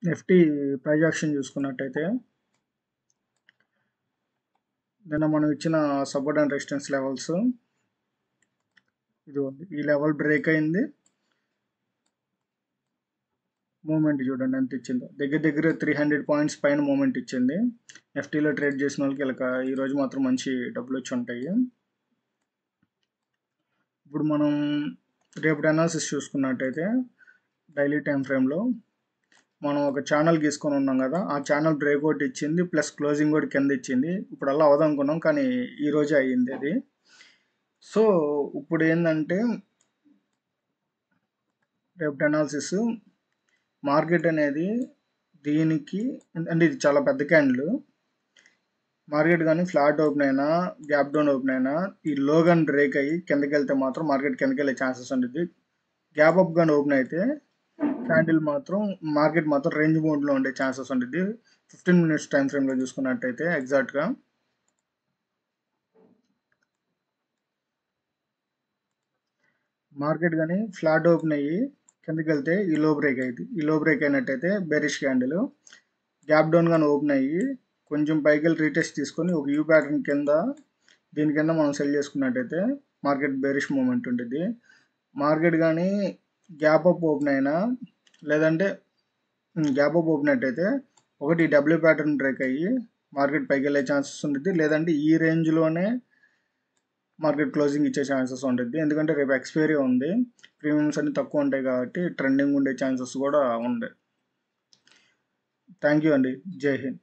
Nifty price action చూసుకున్నట్టయితే నిన్న మనం ఇచ్చిన సపోర్ట్ అండ్ రెసిస్టెన్స్ లెవెల్స్ ఇది ఈ లెవెల్ బ్రేక్ అయింది. మూమెంట్ చూడండి ఎంత ఇచ్చిందో, దగ్గర 300 పాయింట్స్ పైన మూమెంట్ ఇచ్చింది. ఎఫ్టీలో ట్రేడ్ చేసిన వాళ్ళకి ఇలా ఈరోజు మాత్రం మంచి డబ్బులు వచ్చి ఉంటాయి. ఇప్పుడు మనం రేపటి అనాలిసిస్ చూసుకున్నట్టయితే డైలీ టైం ఫ్రేమ్లో మనం ఒక ఛానల్ గీసుకొని ఉన్నాం కదా, ఆ ఛానల్ బ్రేక్అవుట్ ఇచ్చింది, ప్లస్ క్లోజింగ్ కూడా కింద ఇచ్చింది. ఇప్పుడు అలా అవదనుకున్నాం కానీ ఈరోజే అయ్యింది అది. సో ఇప్పుడు ఏంటంటే రేపటి అనాలిసిస్ మార్కెట్ అనేది దీనికి అంటే ఇది చాలా పెద్ద క్యాండిల్. మార్కెట్ కానీ ఫ్లాట్ ఓపెన్ అయినా గ్యాప్ డౌన్ ఓపెన్ అయినా ఈ లోగన్ బ్రేక్ అయ్యి కిందకి వెళ్తే మాత్రం మార్కెట్ కిందకి వెళ్ళే ఛాన్సెస్ ఉంటుంది. గ్యాప్ అప్ కానీ ఓపెన్ అయితే క్యాండిల్ మాత్రం మార్కెట్ మాత్రం రేంజ్ మోడ్లో ఉండే ఛాన్సెస్ ఉంటుంది. 15 minutes టైం ఫ్రేమ్లో చూసుకున్నట్టయితే ఎగ్జాక్ట్గా మార్కెట్ కానీ ఫ్లాట్ ఓపెన్ అయ్యి కిందకి వెళ్తే ఈ లో బ్రేక్ అయింది. ఈ లో బ్రేక్ అయినట్టయితే బెరిష్ క్యాండిల్. గ్యాప్ డౌన్ కానీ ఓపెన్ అయ్యి కొంచెం పైకి వెళ్ళి రీటెస్ట్ తీసుకొని ఒక యూ ప్యాటర్న్ కింద దీని కింద మనం సెల్ చేసుకున్నట్టయితే మార్కెట్ బెరిష్ మూమెంట్ ఉంటుంది. మార్కెట్ కానీ గ్యాప్ అప్ ఓపెన్ అయినా లేదంటే గ్యాప్ అప్ ఓపెన్ అయితే ఒకటి డబ్ల్యూ ప్యాటర్న్ బ్రేక్ అయ్యి మార్కెట్ పైకి వెళ్ళే ఛాన్సెస్ ఉంటుంది, లేదంటే ఈ రేంజ్లోనే మార్కెట్ క్లోజింగ్ ఇచ్చే ఛాన్సెస్ ఉంటుంది. ఎందుకంటే రేపు ఎక్స్పైరీ ఉంది, ప్రీమియమ్స్ అన్ని తక్కువ ఉంటాయి కాబట్టి ట్రెండింగ్ ఉండే ఛాన్సెస్ కూడా ఉంది. థ్యాంక్ యూ అండి. జై హింద్.